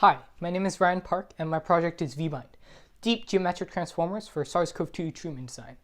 Hi, my name is Ryan Park and my project is VBind, Deep Geometric Transformers for SARS-CoV-2 treatment design.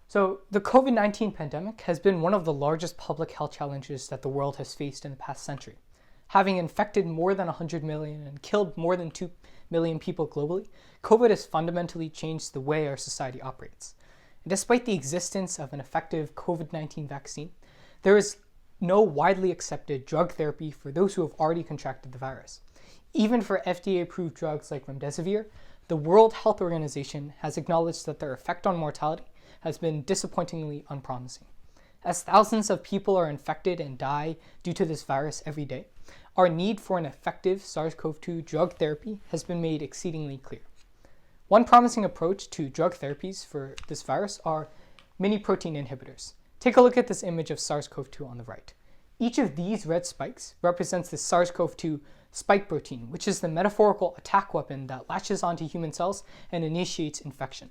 So the COVID-19 pandemic has been one of the largest public health challenges that the world has faced in the past century. Having infected more than 100 million and killed more than 2 million people globally, COVID has fundamentally changed the way our society operates. And despite the existence of an effective COVID-19 vaccine, there is no widely accepted drug therapy for those who have already contracted the virus. Even for FDA-approved drugs like remdesivir, the World Health Organization has acknowledged that their effect on mortality has been disappointingly unpromising. As thousands of people are infected and die due to this virus every day, our need for an effective SARS-CoV-2 drug therapy has been made exceedingly clear. One promising approach to drug therapies for this virus are mini-protein inhibitors. Take a look at this image of SARS-CoV-2 on the right. Each of these red spikes represents the SARS-CoV-2 spike protein, which is the metaphorical attack weapon that latches onto human cells and initiates infection.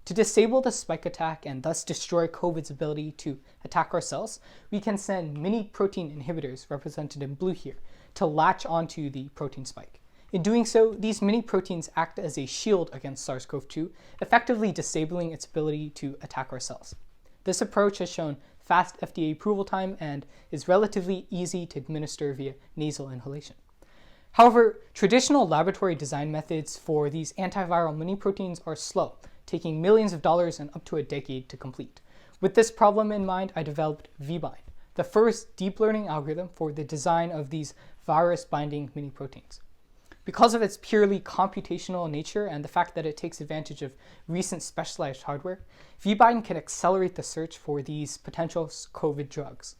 To disable the spike attack and thus destroy COVID's ability to attack our cells, we can send mini-protein inhibitors, represented in blue here, to latch onto the protein spike. In doing so, these mini-proteins act as a shield against SARS-CoV-2, effectively disabling its ability to attack our cells. This approach has shown fast FDA approval time and is relatively easy to administer via nasal inhalation. However, traditional laboratory design methods for these antiviral mini-proteins are slow, taking millions of dollars and up to a decade to complete. With this problem in mind, I developed VBind, the first deep learning algorithm for the design of these virus-binding mini-proteins. Because of its purely computational nature and the fact that it takes advantage of recent specialized hardware, VBind can accelerate the search for these potential COVID drugs.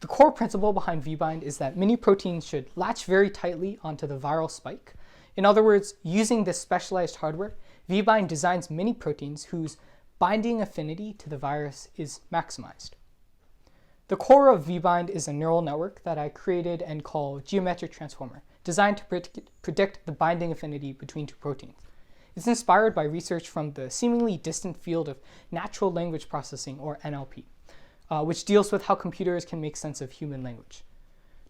The core principle behind VBind is that mini-proteins should latch very tightly onto the viral spike. In other words, using this specialized hardware, VBind designs mini-proteins whose binding affinity to the virus is maximized. The core of VBind is a neural network that I created and call Geometric Transformer, designed to predict the binding affinity between two proteins. It's inspired by research from the seemingly distant field of natural language processing, or NLP, which deals with how computers can make sense of human language.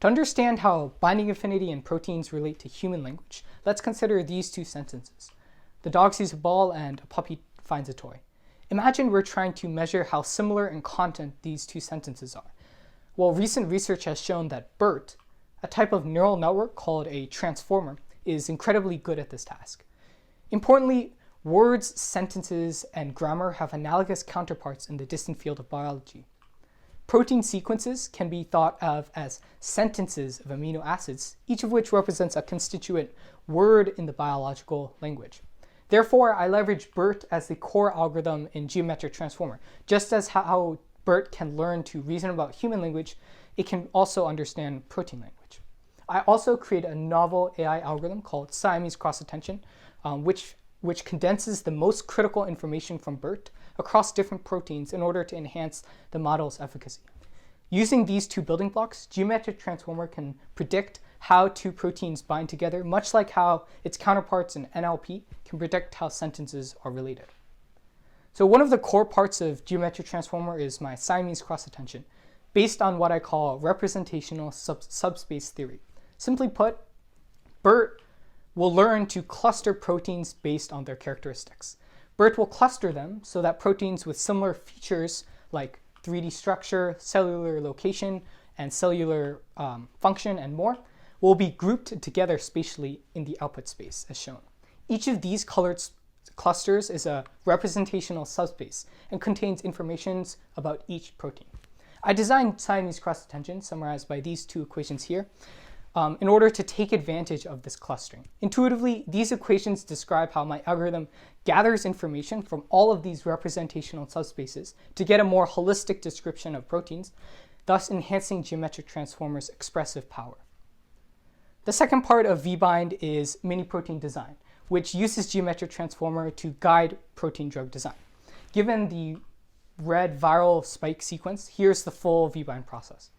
To understand how binding affinity and proteins relate to human language, let's consider these two sentences. The dog sees a ball and a puppy finds a toy. Imagine we're trying to measure how similar in content these two sentences are. Well, recent research has shown that BERT, a type of neural network called a transformer, is incredibly good at this task. Importantly, words, sentences, and grammar have analogous counterparts in the distant field of biology. Protein sequences can be thought of as sentences of amino acids, each of which represents a constituent word in the biological language. Therefore, I leverage BERT as the core algorithm in Geometric Transformer. Just as how BERT can learn to reason about human language, it can also understand protein language. I also create a novel AI algorithm called Siamese cross-attention, which condenses the most critical information from BERT across different proteins in order to enhance the model's efficacy. Using these two building blocks, Geometric Transformer can predict how two proteins bind together, much like how its counterparts in NLP can predict how sentences are related. So one of the core parts of Geometric Transformer is my Siamese cross-attention, based on what I call representational subspace theory. Simply put, BERT will learn to cluster proteins based on their characteristics. BERT will cluster them so that proteins with similar features like 3D structure, cellular location, and cellular function, and more, will be grouped together spatially in the output space, as shown. Each of these colored clusters is a representational subspace and contains information about each protein. I designed Siamese cross-attention, summarized by these two equations here, in order to take advantage of this clustering. Intuitively, these equations describe how my algorithm gathers information from all of these representational subspaces to get a more holistic description of proteins, thus enhancing Geometric Transformer's expressive power. The second part of VBind is mini-protein design, which uses Geometric Transformer to guide protein drug design. Given the red viral spike sequence, here's the full VBind process.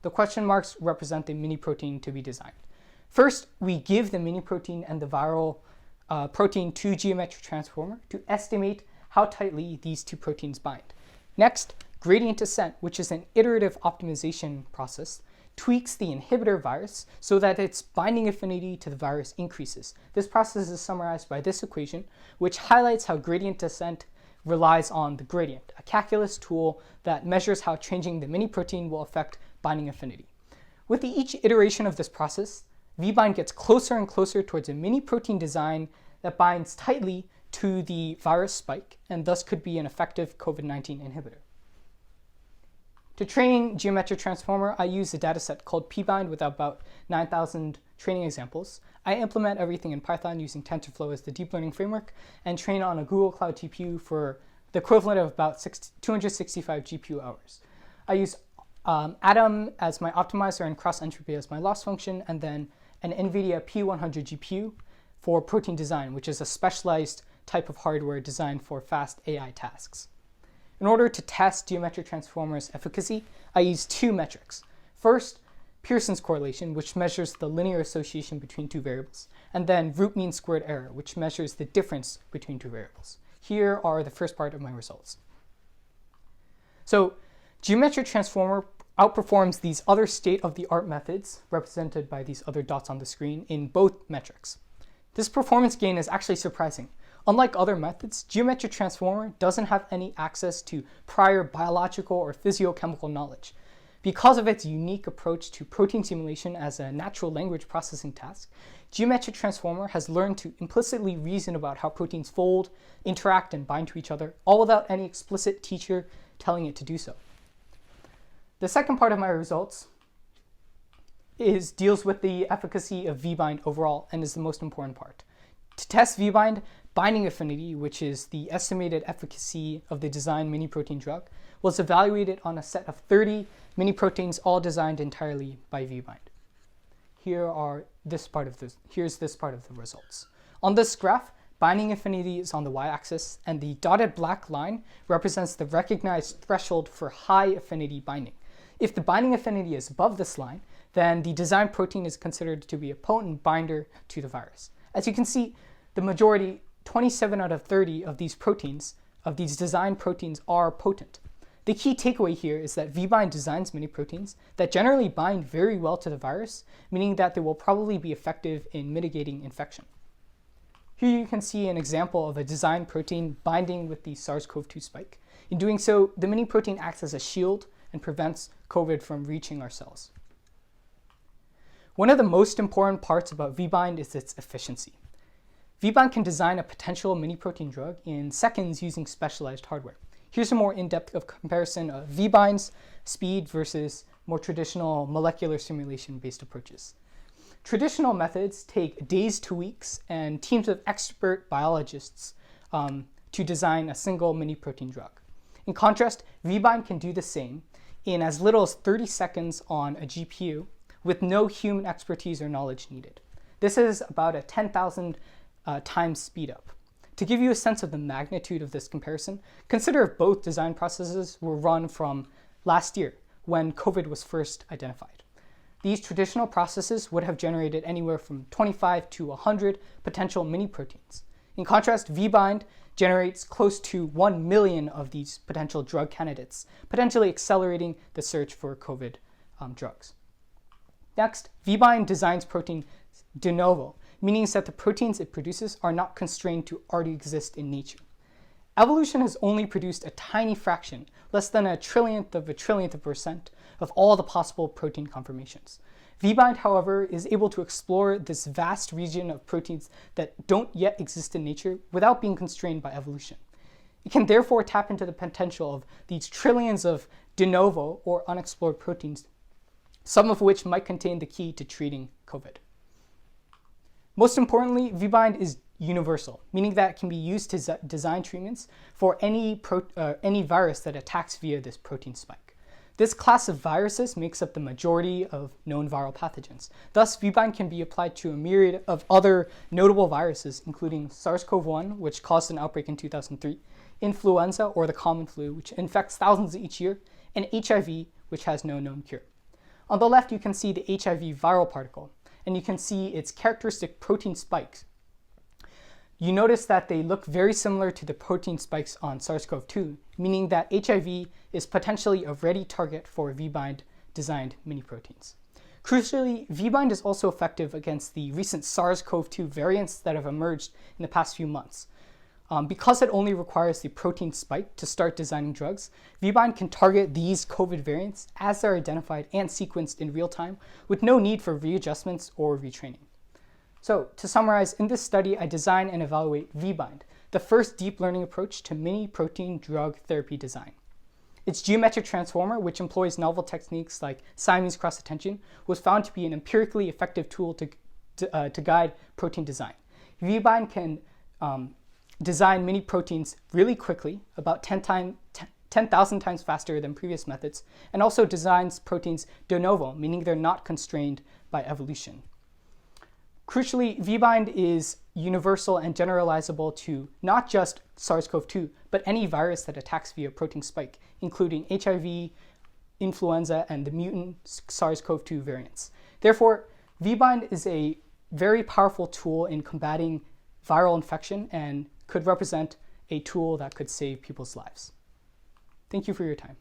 The question marks represent the mini-protein to be designed. First, we give the mini-protein and the viral protein to Geometric Transformer to estimate how tightly these two proteins bind. Next, gradient descent, which is an iterative optimization process, tweaks the inhibitor virus so that its binding affinity to the virus increases. This process is summarized by this equation, which highlights how gradient descent relies on the gradient, a calculus tool that measures how changing the mini-protein will affect binding affinity. With each iteration of this process, VBind gets closer and closer towards a mini-protein design that binds tightly to the virus spike and thus could be an effective COVID-19 inhibitor. To train Geometric Transformer, I use a dataset called pbind with about 9,000 training examples. I implement everything in Python using TensorFlow as the deep learning framework and train on a Google Cloud TPU for the equivalent of about 265 GPU hours. I use Atom as my optimizer and cross entropy as my loss function, and then an NVIDIA P100 GPU for protein design, which is a specialized type of hardware designed for fast AI tasks. In order to test Geometric Transformer's efficacy, I use two metrics. First, Pearson's correlation, which measures the linear association between two variables, and then root mean squared error, which measures the difference between two variables. Here are the first part of my results. So, Geometric Transformer outperforms these other state-of-the-art methods, represented by these other dots on the screen, in both metrics. This performance gain is actually surprising. Unlike other methods, Geometric Transformer doesn't have any access to prior biological or physiochemical knowledge. Because of its unique approach to protein simulation as a natural language processing task, Geometric Transformer has learned to implicitly reason about how proteins fold, interact, and bind to each other, all without any explicit teacher telling it to do so. The second part of my results deals with the efficacy of VBind overall and is the most important part. To test VBind, binding affinity, which is the estimated efficacy of the designed mini-protein drug, was evaluated on a set of 30 mini-proteins all designed entirely by VBind. Here's this part of the results. On this graph, binding affinity is on the y-axis, and the dotted black line represents the recognized threshold for high affinity binding. If the binding affinity is above this line, then the designed protein is considered to be a potent binder to the virus. As you can see, the majority, 27 out of 30 of these designed proteins are potent. The key takeaway here is that VBind designs many proteins that generally bind very well to the virus, meaning that they will probably be effective in mitigating infection. Here you can see an example of a designed protein binding with the SARS-CoV-2 spike. In doing so, the mini-protein acts as a shield and prevents COVID from reaching our cells. One of the most important parts about VBind is its efficiency. VBind can design a potential mini-protein drug in seconds using specialized hardware. Here's a more in-depth comparison of VBind's speed versus more traditional molecular simulation-based approaches. Traditional methods take days to weeks and teams of expert biologists to design a single mini-protein drug. In contrast, VBind can do the same in as little as 30 seconds on a GPU with no human expertise or knowledge needed. This is about a 10,000 times speed up. To give you a sense of the magnitude of this comparison, consider if both design processes were run from last year when COVID was first identified. These traditional processes would have generated anywhere from 25 to 100 potential mini-proteins. In contrast, VBind generates close to 1 million of these potential drug candidates, potentially accelerating the search for COVID drugs. Next, VBind designs protein de novo, meaning that the proteins it produces are not constrained to already exist in nature. Evolution has only produced a tiny fraction, less than a trillionth of a percent, of all the possible protein conformations. VBind, however, is able to explore this vast region of proteins that don't yet exist in nature without being constrained by evolution. It can therefore tap into the potential of these trillions of de novo or unexplored proteins, some of which might contain the key to treating COVID. Most importantly, VBind is universal, meaning that it can be used to design treatments for any virus that attacks via this protein spike. This class of viruses makes up the majority of known viral pathogens. Thus, VBind can be applied to a myriad of other notable viruses, including SARS-CoV-1, which caused an outbreak in 2003, influenza, or the common flu, which infects thousands each year, and HIV, which has no known cure. On the left, you can see the HIV viral particle, and you can see its characteristic protein spikes. You notice that they look very similar to the protein spikes on SARS-CoV-2, meaning that HIV is potentially a ready target for VBind designed mini-proteins. Crucially, VBind is also effective against the recent SARS-CoV-2 variants that have emerged in the past few months. Because it only requires the protein spike to start designing drugs, VBind can target these COVID variants as they're identified and sequenced in real time with no need for readjustments or retraining. So, to summarize, in this study, I design and evaluate VBind, the first deep learning approach to mini-protein drug therapy design. Its geometric transformer, which employs novel techniques like Siamese cross-attention, was found to be an empirically effective tool to guide protein design. VBind can design mini proteins really quickly, about 10,000 times faster than previous methods, and also designs proteins de novo, meaning they're not constrained by evolution. Crucially, VBind is universal and generalizable to not just SARS-CoV-2, but any virus that attacks via protein spike, including HIV, influenza, and the mutant SARS-CoV-2 variants. Therefore, VBind is a very powerful tool in combating viral infection and could represent a tool that could save people's lives. Thank you for your time.